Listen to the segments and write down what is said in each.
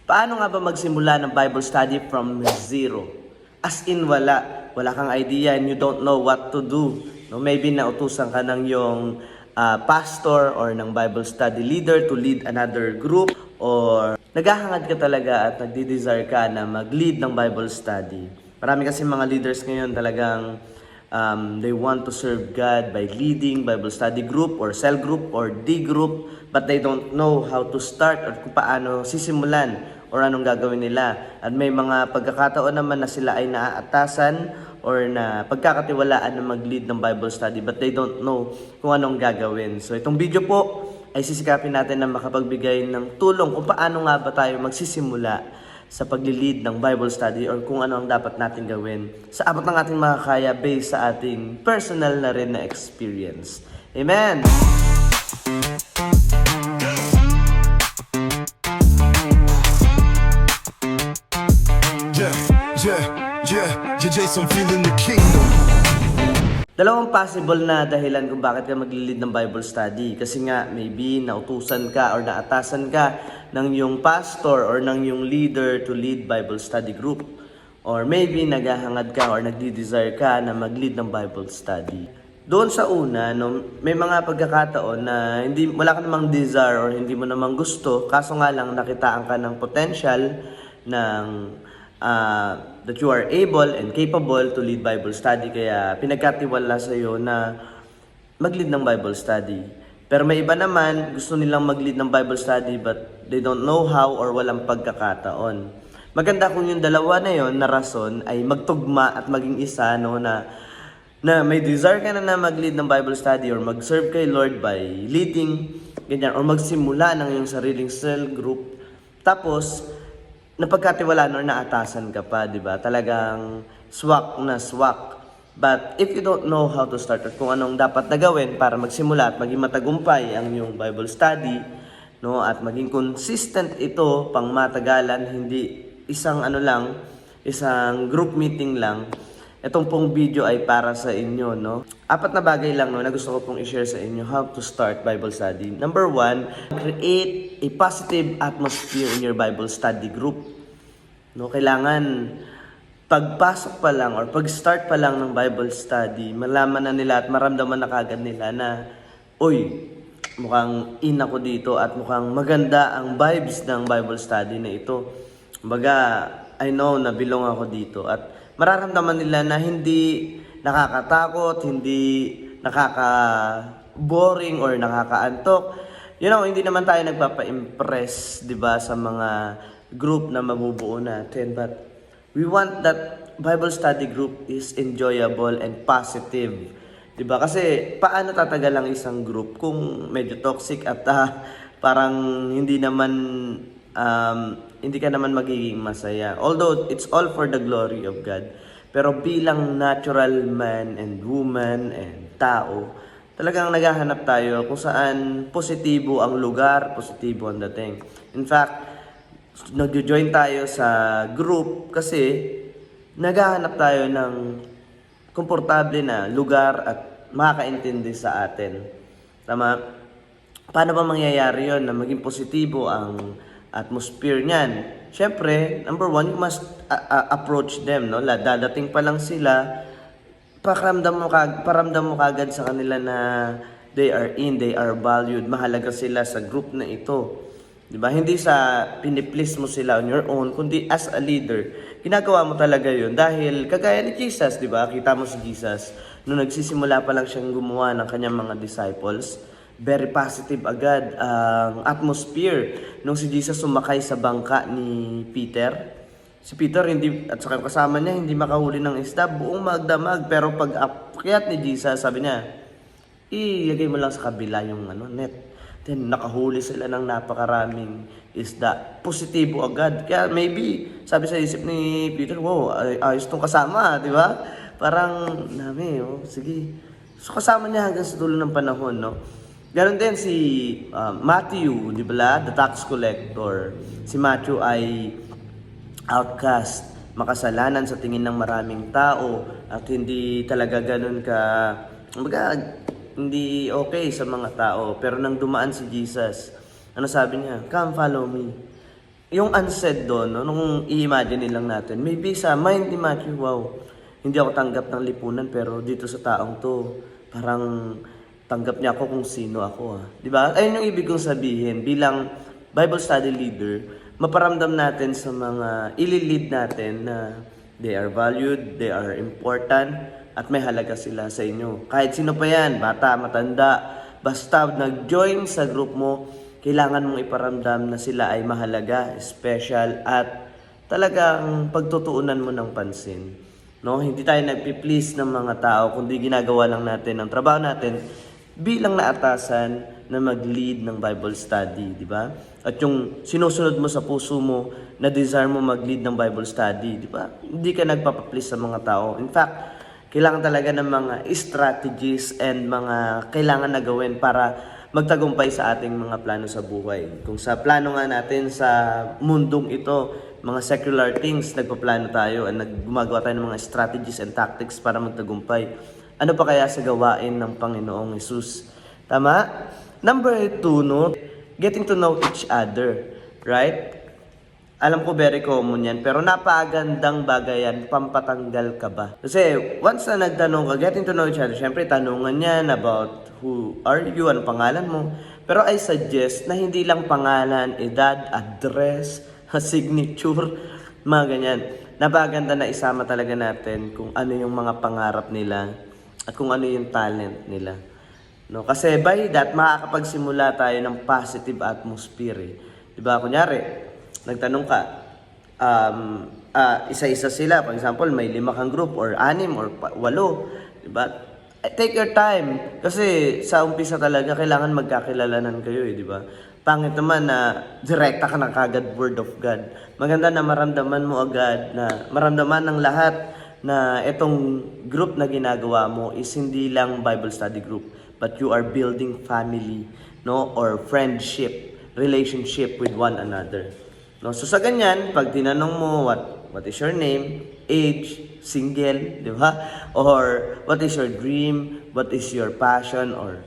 Paano nga ba magsimula ng Bible study from zero? As in wala. Wala kang idea and you don't know what to do. No, maybe nautusan ka ng yung pastor or ng Bible study leader to lead another group, or naghahangad ka talaga at nagdi-desire ka na mag-lead ng Bible study. Marami kasi mga leaders ngayon talagang they want to serve God by leading Bible study group or cell group or D group, but they don't know how to start or kung paano sisimulan or anong gagawin nila. At may mga pagkakataon naman na sila ay naaatasan or na pagkakatiwalaan na mag-lead ng Bible study, but they don't know kung anong gagawin. So itong video po ay sisikapin natin na makapagbigay ng tulong kung paano nga ba tayo magsisimula sa pag-lead ng Bible study or kung ano ang dapat natin gawin sa abot ng ating makakaya based sa ating personal na rin na experience. Amen! Jason feeling the kingdom. Dalawang possible na dahilan kung bakit ka mag-lead ng Bible study. Kasi nga, maybe nautusan ka or naatasan ka ng yung pastor or ng yung leader to lead Bible study group. Or maybe naghahangad ka or nagdi-desire ka na mag-lead ng Bible study. Doon sa una, no, may mga pagkakataon na wala ka namang desire or hindi mo namang gusto, kaso nga lang nakitaan ka ng potential ng that you are able and capable to lead Bible study, kaya pinagkatiwala sa iyo na mag-lead ng Bible study. Pero may iba naman, gusto nilang mag-lead ng Bible study but they don't know how or walang pagkakataon. Maganda kung yung dalawa na yon na rason ay magtugma at maging isa, no, na may desire ka na mag-lead ng Bible study or mag-serve kay Lord by leading, ganyan, or magsimula ng iyong sariling cell group. Tapos napagkatiwalaan or naatasan ka pa, di ba? Talagang swak na swak. But if you don't know how to start at kung anong dapat na gawin para magsimula at maging matagumpay ang iyong Bible study, no, at maging consistent ito pang matagalan, hindi isang isang group meeting lang, itong pong video ay para sa inyo, no? 4 na bagay lang, no, na gusto ko pong i-share sa inyo how to start Bible study. Number 1, create a positive atmosphere in your Bible study group. No, kailangan pagpasok pa lang or pag-start pa lang ng Bible study, malaman na nila at maramdaman na kagad nila na, uy, mukhang in ako dito at mukhang maganda ang vibes ng Bible study na ito. Kumbaga, I know na belong ako dito at mararamdaman nila na hindi nakakatakot, hindi nakaka-boring or nakakaantok. You know, hindi naman tayo nagpapa-impress, 'di ba, sa mga group na mabubuo natin, but we want that Bible study group is enjoyable and positive. 'Di ba? Kasi paano tatagal ang isang group kung medyo toxic at parang hindi ka naman magiging masaya. Although it's all for the glory of God. Pero bilang natural man and woman and tao, talagang naghahanap tayo kung saan positibo ang lugar, positibo ang dating. In fact, nag-join tayo sa group kasi naghahanap tayo ng komportable na lugar at makakaintindi sa atin. Tama? Paano ba mangyayari yon na maging positibo ang atmosphere niyan? Siyempre, number 1, you must approach them, no? Dadating pa lang sila, paramdam mo kagad sa kanila na they are valued, mahalaga sila sa group na ito. 'Di ba? Hindi sa piniplease mo sila on your own, kundi as a leader, ginagawa mo talaga 'yun dahil kagaya ni Jesus, 'di ba? Kita mo si Jesus nung nagsisimula pa lang siyang gumawa ng kanyang mga disciples. Very positive agad ang atmosphere. Nung si Jesus sumakay sa bangka ni Peter, si Peter at saka kasama niya hindi makahuli ng isda, buong magdamag. Pero pag akyat ni Jesus, sabi niya, ilagay mo lang sa kabila yung net. Then nakahuli sila ng napakaraming isda. Positibo agad. Kaya maybe, sabi sa isip ni Peter, wow, ayos tong kasama, di ba? Parang, sige. So kasama niya hanggang sa dulo ng panahon, no? Ganon din si Matthew, di ba? The tax collector. Si Matthew ay outcast, makasalanan sa tingin ng maraming tao at hindi talaga ganun hindi okay sa mga tao. Pero nang dumaan si Jesus, ano sabi niya? Come, follow me. yung unsaid doon, no, nung i-imagine lang natin, maybe sa mind ni Matthew, wow, hindi ako tanggap ng lipunan, pero dito sa taong to, parang tanggap niya ako kung sino ako, ah. Di ba? Ayun yung ibig kong sabihin, bilang Bible study leader, maparamdam natin sa mga ililid natin na they are valued, they are important, at may halaga sila sa inyo. Kahit sino pa yan, bata, matanda, basta nag-join sa group mo, kailangan mong iparamdam na sila ay mahalaga, special, at talagang pagtutuunan mo ng pansin. No? Hindi tayo nagpi-please ng mga tao, kundi ginagawa lang natin ang trabaho natin bilang naatasan na mag-lead ng Bible study, di ba? At yung sinusunod mo sa puso mo na desire mo mag-lead ng Bible study, di ba? Hindi ka nagpapa-please sa mga tao. In fact, kailangan talaga ng mga strategies and mga kailangan na gawin para magtagumpay sa ating mga plano sa buhay. Kung sa plano nga natin sa mundong ito, mga secular things, nagpaplano tayo at gumagawa tayo ng mga strategies and tactics para magtagumpay. Ano pa kaya sa gawain ng Panginoong Hesus? Tama? Number 2, no? Getting to know each other. Right? Alam ko very common yan, pero napakagandang bagay yan, pampatanggal ka ba? Kasi once na nagtanong ka, getting to know each other, syempre tanungan yan about who are you, ano pangalan mo. Pero I suggest na hindi lang pangalan, edad, address, signature, mga ganyan. Napakaganda na isama talaga natin kung ano yung mga pangarap nila at kung ano yung talent nila. No, kasi by that, makakapagsimula tayo ng positive atmosphere. Eh. Diba? Kunyari, nagtanong ka, isa-isa sila. For example, may 5 kang group or 6 or 8. Diba? Take your time. Kasi sa umpisa talaga, kailangan magkakilalanan kayo. Eh, diba? Pangit naman na direkta ka na kagad word of God. Maganda na maramdaman mo agad, na maramdaman ng lahat na itong group na ginagawa mo is hindi lang Bible study group, but you are building family, no, or friendship, relationship with one another. No, so sa ganyan, pag tinanong mo what is your name, age, single, di ba? Or what is your dream, what is your passion, or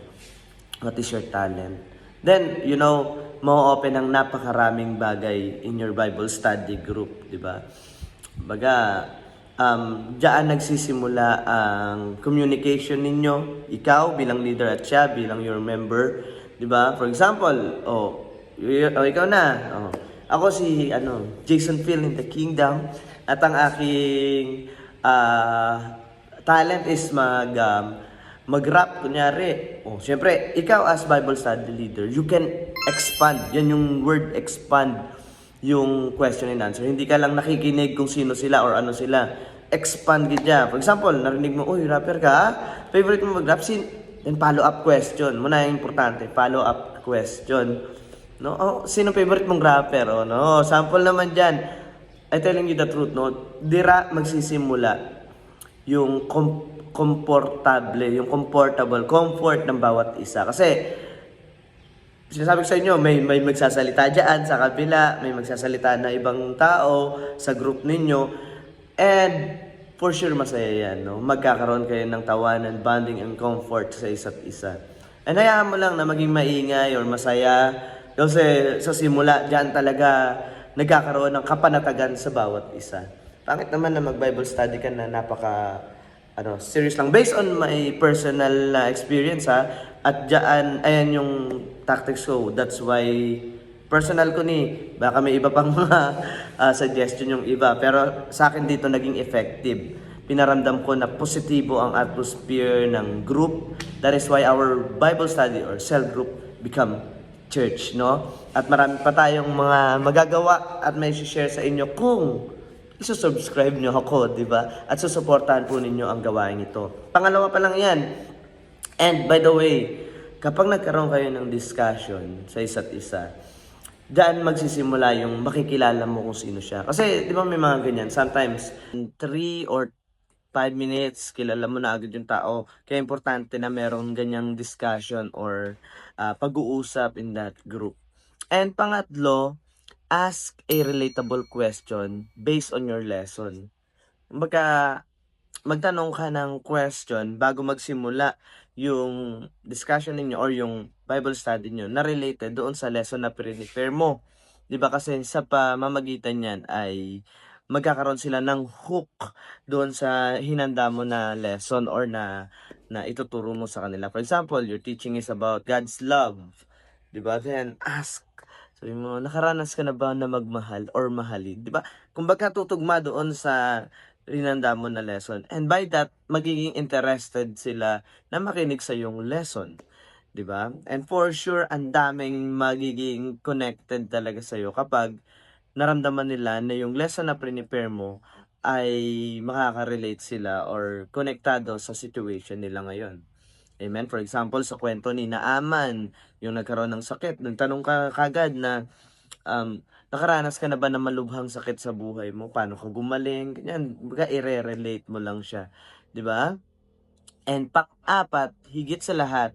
what is your talent? Then, you know, ma-open ang napakaraming bagay in your Bible study group, di ba? Baga, diyan nagsisimula ang communication ninyo, ikaw bilang leader at siya bilang your member, 'di ba? For example, ikaw na. Ako si Jason Phil in the Kingdom at ang aking talent is mag-rap kunyari. Syempre, ikaw as Bible study leader, you can expand. Yan yung word expand yung question and answer. Hindi ka lang nakikinig kung sino sila or ano sila. Expand kita. For example, narinig mo, uy, rapper ka, favorite mo mag-rap, then follow-up question. Muna yung importante, follow-up question. No? Sino favorite mong rapper? No? Sample naman dyan. I telling you the truth, no? Dira magsisimula yung comfort ng bawat isa. Kasi, sinasabi ko sa inyo, may magsasalita dyan sa kabila, may magsasalita na ibang tao sa group ninyo, and for sure masaya yan, no? Magkakaroon kayo ng tawanan, bonding, and comfort sa isa't isa. And hayaan mo lang na maging maingay or masaya, kasi sa simula, dyan talaga nagkakaroon ng kapanatagan sa bawat isa. Pangit naman na mag-Bible study ka na napaka serious lang. Based on my personal experience at dyan, ayan yung tactics ko. That's why personal ko ni, baka may iba pang mga suggestion yung iba. Pero sa akin dito naging effective. Pinaramdam ko na positibo ang atmosphere ng group. That is why our Bible study or cell group become church, no? At marami pa tayong mga magagawa at may share sa inyo kung isusubscribe nyo ako, di ba? At susuportahan po ninyo ang gawain ito. Pangalawa pa lang yan. And by the way, kapag nagkaroon kayo ng discussion sa isa't isa, diyan magsisimula yung makikilala mo kung sino siya. Kasi di ba may mga ganyan, sometimes 3 or 5 minutes, kilala mo na agad yung tao. Kaya importante na meron ganyang discussion or pag-uusap in that group. And pangatlo, ask a relatable question based on your lesson. Magtanong ka ng question bago magsimula yung discussion ninyo or yung Bible study nyo na related doon sa lesson na prepare mo. 'Di ba kasi sa pamamagitan niyan ay magkakaroon sila ng hook doon sa hinanda mo na lesson or na ituturo mo sa kanila. For example, your teaching is about God's love, 'di ba? Then ask, sabi mo, nakaranas ka na ba na magmahal or mahalin? 'Di ba? Kumbaga tutugma doon sa hinanda mo na lesson. And by that, magiging interested sila na makinig sa yung lesson. 'Di ba? And for sure, ang daming magiging connected talaga sa'yo kapag naramdaman nila na yung lesson na prepare mo ay makaka-relate sila or konektado sa situation nila ngayon. Amen? For example, sa kwento ni Naaman, yung nagkaroon ng sakit, nagtanong ka kagad na, nakaranas ka na ba ng malubhang sakit sa buhay mo? Paano ka gumaling? Ganyan, baga ire-relate mo lang siya. 'Di ba? And pang-apat, higit sa lahat,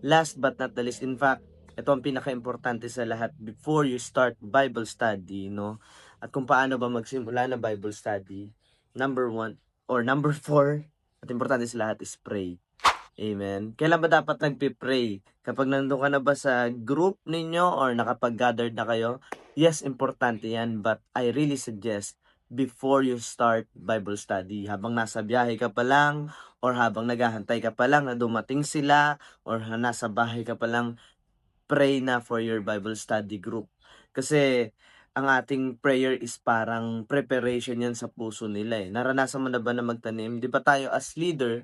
last but not the least, in fact, ito ang pinaka-importante sa lahat before you start Bible study, no? At kung paano ba magsimula ng Bible study, number 1 or number 4, at importante sa lahat is pray. Amen. Kailan ba dapat nagpi-pray? Kapag nandun ka na ba sa group ninyo or nakapag-gathered na kayo? Yes, importante yan. But I really suggest before you start Bible study, habang nasa biyahe ka pa lang or habang naghahantay ka pa lang na dumating sila or nasa bahay ka pa lang, pray na for your Bible study group. Kasi ang ating prayer is parang preparation yan sa puso nila eh. Naranasan mo na ba na magtanim? Di ba tayo as leader,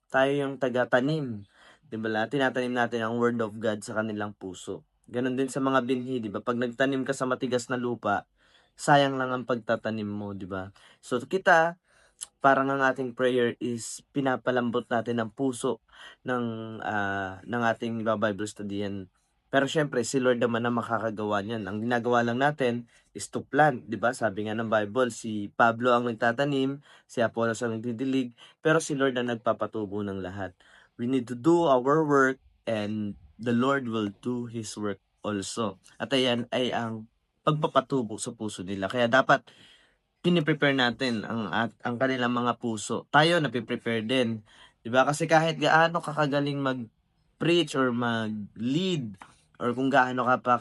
tayo yung taga-tanim, 'di ba? Tinatanim natin ang word of God sa kanilang puso. Gano'n din sa mga binhi, 'di ba? Pag nagtanim ka sa matigas na lupa, sayang lang ang pagtatanim mo, 'di ba? So kita, parang ang ating prayer is pinapalambot natin ang puso ng ating Bible studyan. Pero syempre si Lord naman ang makakagawa niyan. Ang ginagawa lang natin is to plant, 'di ba? Sabi nga ng Bible, si Pablo ang nagtatanim, si Apollos ang nagdidilig, pero si Lord ang nagpapatubo ng lahat. We need to do our work and the Lord will do His work also. At ayan ay ang pagpapatubo sa puso nila. Kaya dapat pini-prepare natin ang kanilang mga puso. Tayo nape-prepare din, 'di ba? Kasi kahit gaano ka kagaling mag-preach or mag-lead or kung gaano ka pa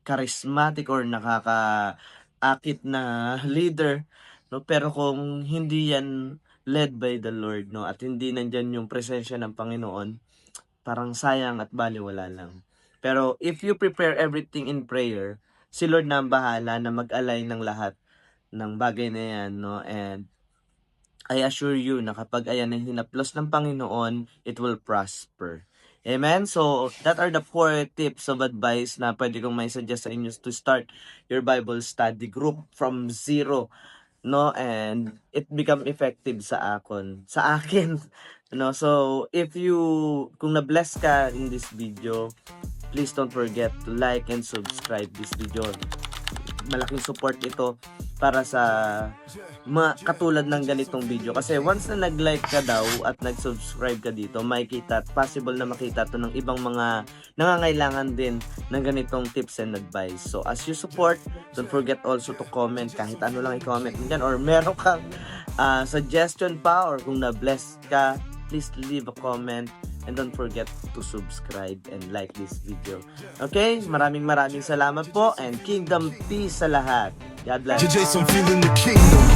charismatic or nakakaakit na leader, no? Pero kung hindi yan led by the Lord, no? At hindi nandiyan yung presensya ng Panginoon, parang sayang at balewala lang. Pero if you prepare everything in prayer, si Lord na ang bahala na mag-align ng lahat ng bagay na yan, no? And I assure you na kapag ayan ang hinaplos ng Panginoon, it will prosper. Amen? So, that are the 4 tips of advice na pwede kong may suggest sa inyo to start your Bible study group from zero, no? And it become effective sa akin, no? So, kung na-bless ka in this video, please don't forget to like and subscribe this video. Malaking support ito para sa katulad ng ganitong video. Kasi once na nag-like ka daw at nag-subscribe ka dito, makikita at possible na makita to ng ibang mga nangangailangan din ng ganitong tips and advice. So as you support, don't forget also to comment kahit ano lang i-comment mo dyan, or meron kang suggestion pa, or kung na-bless ka, please leave a comment. And don't forget to subscribe and like this video. Okay? Maraming salamat po and Kingdom Peace sa lahat. God bless. Jason feeling the kingdom.